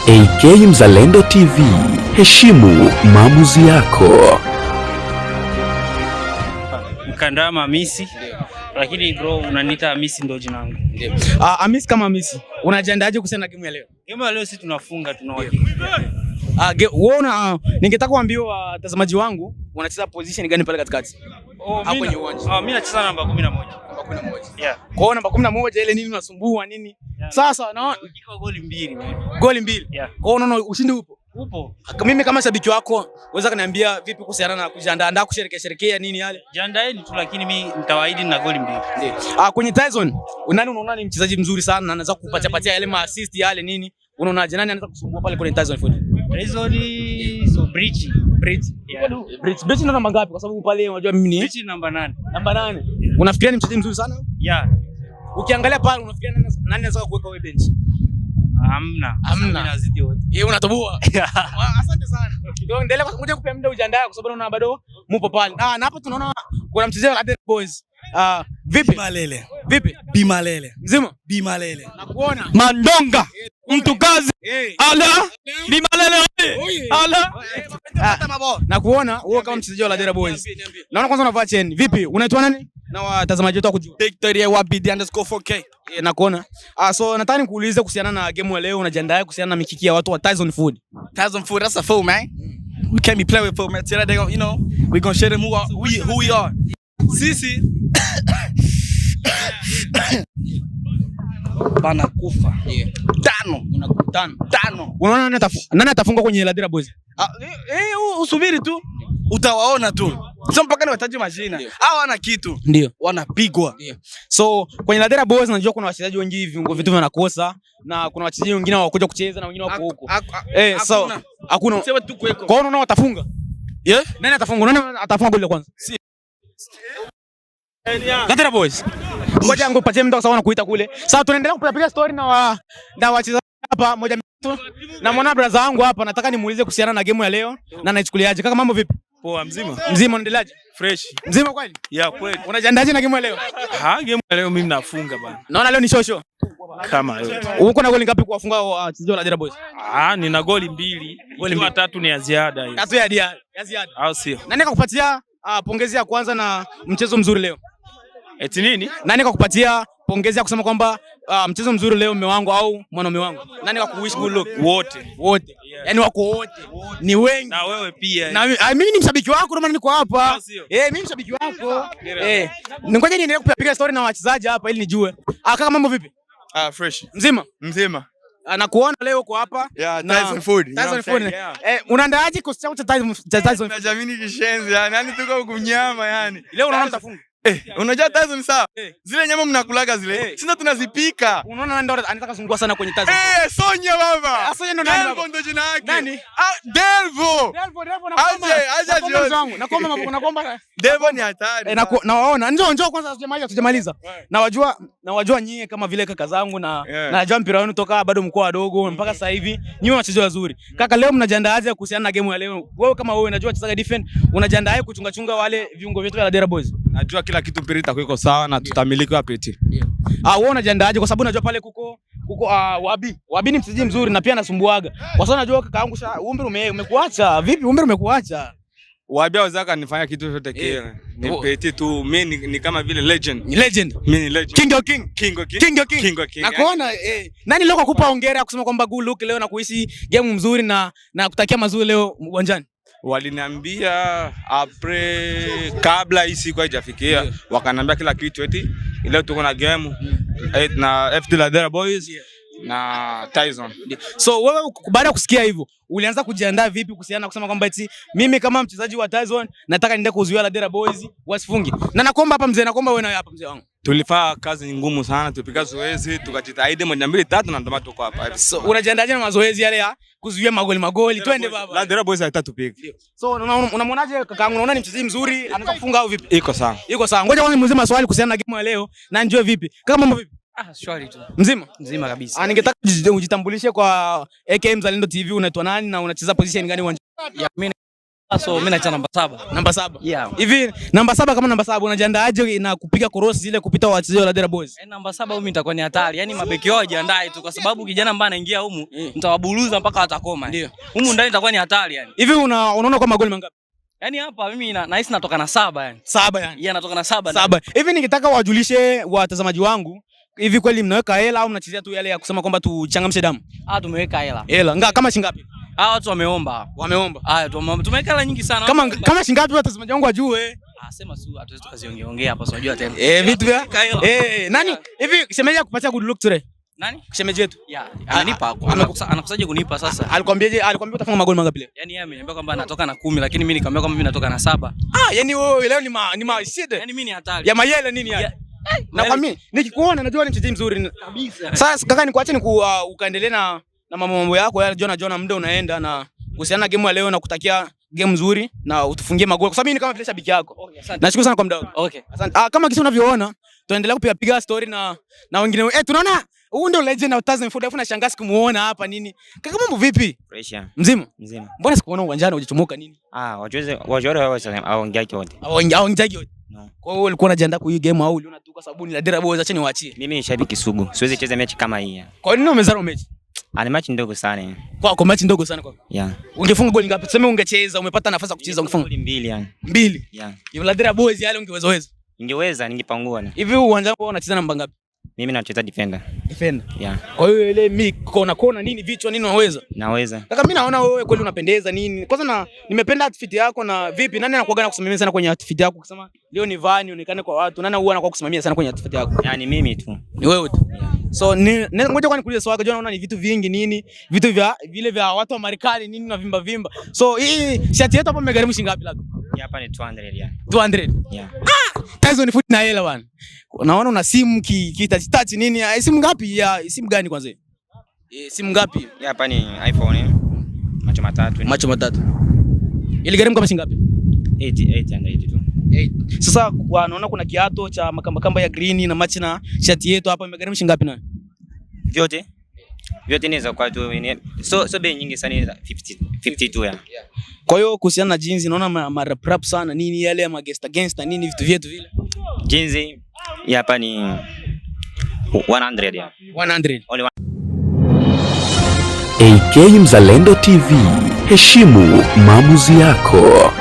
AK Mzalendo TV, heshimu maamuzi yako. Mkandama Hamisi. Lakini bro unaniita Hamisi ndio jina langu. Hamisi kama Hamisi. Unajiandaje kuhusiana na game ya leo? Game ya leo sisi tunafunga tunawakika. Uona ningetaka kuambia watazamaji wangu wanacheza position gani pale katikati? Hapo kwenye uwanja. Mimi nacheza namba 11. Namba 11. Yeah. Kwa namba 11 ile nini unasumbua nini? Yeah. Sasa naona iko goli 2. Goli 2. Yeah. Kwa unaona ushindi upo? Upo. Mimi kama shabiki wako unaweza kuniambia vipi kuhusiana na kujiandaa kusherehekea nini yale? Jiandaeni tu lakini mimi nitawaahidi na goli 2. Kwenye Tyson, nani unaona ni mchezaji mzuri sana na anaweza kupatia yale ma assist yale nini? Unaonaje nani anaweza kusumbua pale kwenye Tyson Food? Tyson so Bridge. Yeah. Bridge ndo namba ngapi? Kwa sababu pale unajua mimi ni Bridge namba 8. Namba 8. Unafikiria ni mchezaji mzuri sana? Yeah. Ukiangalia pale unafikiria nani anaweza kuweka wewe bench? Hamna. Nazidi wote. Unatoboa. Asante sana. Ndio endelea ngoja kupe muda ujiandae kwa sababu naona bado mupo pale. Na hapo tunaona kuna mchezaji wa Adel Boys. Vipi? Bimalele. Vipi? Bimalele. Mzima? Bimalele. Nakuona. Mandonga. Mtu kazi. Ala. Bimalele. Ala. Nakuona wewe kama mchezaji wa Adel Boys. Naona kwanza unavaa chain. Vipi? Unaitwa nani? Na watazamaji wetu wakujua. Victoria _4K. Nakuona. So nataka nikuulize kuhusiana na game ya leo, unajiandaa kuhusiana na mikiki ya watu wa Tyson Food. Tyson Food, that's a fool, man. We can't be playing with fool, man. Today they gonna, you know, we gonna show them who we are. Sisi bana kufa. Yeah. 5. Unaona nani atafunga kwenye Ladera Boys? Usubiri tu. Utawaona tu. Sio mpaka ni wataje majina. Hao wana kitu. Ndio. Wanapigwa. So kwenye Ladera Boys najua kuna wachezaji wengi viungo vitu wanakosa na kuna wachezaji wengine wakuja kucheza na wengine wako huko. So hakuna. Sema tu kweko. Kwa hiyo unaona watafunga. Yeah? Nani atafunga? Nani atafunga goli la kwanza? Si. Ladera Boys. Ngoja ngo patie mtu sawa na kuita kule. Sasa tunaendelea kupiga story na wachezaji hapa moja mtu. Na mwana brother wangu hapa nataka nimuulize kuhusiana na game ya leo na naichukuliaje. Kaka mambo vipi? Poa, mzima. Mzima unaendeleaje? Fresh. Mzima kweli? Yeah, kweli. Unajiandaje na game ya leo? Game ya leo mimi nafunga bana. Naona leo ni shosho. Kama yote. Uko na goli ngapi kuwafunga wachezaji wa Ladera Boys? Nina goli 2. Goli 3 ni ya ziada hiyo. Tatu ya ziada. Au sio? Nani akakupatia pongezi ya kwanza na mchezo mzuri leo? Eti nini? Nani akakupatia pongezi ya kusema kwamba mchezo mzuri leo mume wangu au mwanaume wangu? Nani akakuwish good luck? Wote. Yeah. Yaani wako wote. Ni wengi. Na wewe pia. Na mimi ni mshabiki wako ndio maana niko hapa. Mimi ni mshabiki wako. Ngoja niendelee kupiga story na wachezaji hapa ili nijue. Kaka mambo vipi? Fresh. Mzima. Nakuona leo uko hapa. Yeah, Tyson Food. Tyson Food. Unaandaaje kosi chako cha Tyson? Najamini kishenzi yani tuko kunyama yani. Leo unaona mtafunga. Unajua Tyson sawa? Zile nyama mnakulaga zile. Sisi tunazipika. Unaona ndio anataka kuzungua sana kwenye Tyson. Sonya baba. Sonya ndo nani baba? Delvo ndo jina yake. Nani? Delvo nakomba. Delvo ni hatari. Nawaona. Njoo kwanza tujamaliza. Nawajua nyie kama vile kaka zangu na najua mpira wenu toka bado mko wadogo mpaka sasa hivi. Nyie wachezaji wazuri. Kaka leo mnajiandaaje kuhusiana na game ya leo? Wewe kama wewe unajua wachezaji defend, unajiandaaje kuchunga wale viungo vyetu vya Ladera Boys? Najua kila kitu mpira itakuwa sawa na tutamiliki wapeti. Wewe unajiandaaje kwa sababu unajua pale kuko Wabi ni mchezaji mzuri na pia anasumbuaga. Kwa sababu unajua kaka yangu umri umekuacha. Vipi umri umekuacha? Wabi wazaka nifanya kitu chote kile. Ni peti tu mimi ni kama vile legend. Mimi ni legend. King of King. Nakuona nani leo kukupa hongera kusema kwamba good luck leo na kuishi game mzuri na kutakia mazuri leo uwanjani? Waliniambia kabla hii siku haijafikia wakaniambia kila kitu eti leo tuko na game na FT Ladera Boys na Tyson. So wewe baada ya kusikia hivyo ulianza kujiandaa vipi kuhusiana kusema kwamba eti mimi kama mchezaji wa Tyson nataka niende kuzuia Ladera Boys wasifunge? Na nakomba hapa mzee, nakomba wewe na hapa mzee wangu. Tulifanya kazi ngumu sana, tupiga zoezi, tukajitahidi 1 2 3 na ndio tuko hapa. So unajiandaje na mazoezi yale ya kuzuia magoli? Twende baba. Ladera Boys haitatupiga. So unamwonaje kakaangu, unaona ni mchezaji mzuri anaweza kufunga au vipi? Iko sawa. Ngoja kwanza nimuulize maswali kuhusiana na game ya leo na njoo vipi? Kaka mambo vipi? Shwari tu. Mzima kabisa. Ningetaka ujitambulishe kwa AK Mzalendo TV, unaitwa nani na unacheza position gani uwanjani? So mimi nacheza namba 7. Namba 7. Yeah. Hivi namba 7 kama namba 7 unajiandaaje na kupiga cross zile kupita wachezaji wa Ladera Boys? Namba 7 mimi nitakuwa ni hatari. Yaani mabeki wao jiandae tu kwa sababu kijana ambaye anaingia humu nitawaburuza mpaka watakoma. Ndio. Humu ndani itakuwa ni hatari yani. Hivi unaona kwa magoli mangapi? Yaani hapa mimi nahisi natoka na 7 yani. 7 yani. Yeah, natoka na 7. 7. Hivi ningetaka wajulishe watazamaji wangu, hivi kweli mnaweka hela au mnachezea tu yale ya kusema kwamba tuchangamshe damu? Tumeweka hela. Hela. Kama shingapi? Watu wameomba. Wameomba. Tumeweka hela nyingi sana. Kama shingapi watazamaji wangu wajue? Sema tu hatuwezi tukaziongea hapa, unajua tena. Vitu vya nani? Hivi shemeji akupatia good luck today? Nani? Shemeji yetu. Yeah, ananipa. Anakusaje kunipa sasa? Alikwambiaje? Alikwambia utafunga magoli mangapi leo? Yaani yeye ameniambia kwamba anatoka na 10 lakini mimi nikamwambia kwamba mimi natoka na 7. Yaani wewe leo ni ma shit. Yaani mimi ni hatari. Ya mayele nini yani? Na kwa mimi nikikuona najua ni mchezaji mzuri kabisa. Sasa kaka nikuache ukaendelee na mambo yako yale Jona muda unaenda na kuhusiana na game ya leo na kutakia game nzuri na utufungie magoli kwa sababu mimi ni kama vile shabiki yako. Okay, asante. Nashukuru sana kwa muda wako. Okay. Asante. Kama kisi unavyoona tuendelea kupiga story na wengine. Tunaona huyu ndio legend wa Tazam Food afu nashangaa kumuona hapa nini. Kaka mambo vipi? Pressure. Mzima? Mzima. Mbona sikuona uwanjani hujachomoka nini? Wajore wao hawaongeaki wote. Hawaongeaki wote. No. Kwa hiyo ulikuwa unajiandaa kwa hii game au uliona tu kwa sababu ni Ladera Boys acha niwaachie? Mimi ni shabiki sugu. Siwezi cheza mechi kama hii. Kwa nini umezaro mechi? Ni mechi ndogo sana. Kwa mechi ndogo sana kwa. Yeah. Ungefunga goli ngapi? Tuseme ungecheza, umepata nafasi ya kucheza ungefunga goli 2 yani. 2. Yeah. Hivi Ladera Boys yale ungeweza? Ningeweza, ningepangua na. Hivi uwanja wako unacheza namba ngapi? Mimi nacheza defender. Defender. Yeah. Kwa hiyo ile kona nini vichwa nini unaweza? Naweza. Kaka mimi naona wewe kweli unapendeza nini. Kwanza nimependa outfit yako na vipi nani anakuaga na kusimamia sana kwenye outfit yako kusema leo ni vani onekane kwa watu. Nani huwa anakuwa kusimamia sana kwenye outfit yako? Yaani mimi tu. Ni wewe tu. So ngoja kwa nikuulize swali, naona ni vitu vingi nini? Vitu vya watu wa Marekani nini na vimba. So hii shati yetu hapa imegharimu shilingi ngapi labda? Hapa ni 200 ya. 200. Yeah. Tyson Foot na hela bwana. Unaona una simu touch nini? Simu ngapi? Simu gani kwanza? Simu ngapi? Hapa ni iPhone. Macho matatu. Ile gharimu kama shilingi ngapi? 882. 8. Sasa naona kuna kiato cha makamba ya green na match na shati yetu hapa imegharimu shilingi ngapi na? Vyote ni za kwa tu. So bei nyingi sana 52 ya. Kwa hiyo kuhusiana na jeans naona marap sana nini yale ya gangster nini vitu vyetu vile. Jeans hapa ni 100 ya. 100. Only AK Mzalendo TV, heshimu maamuzi yako.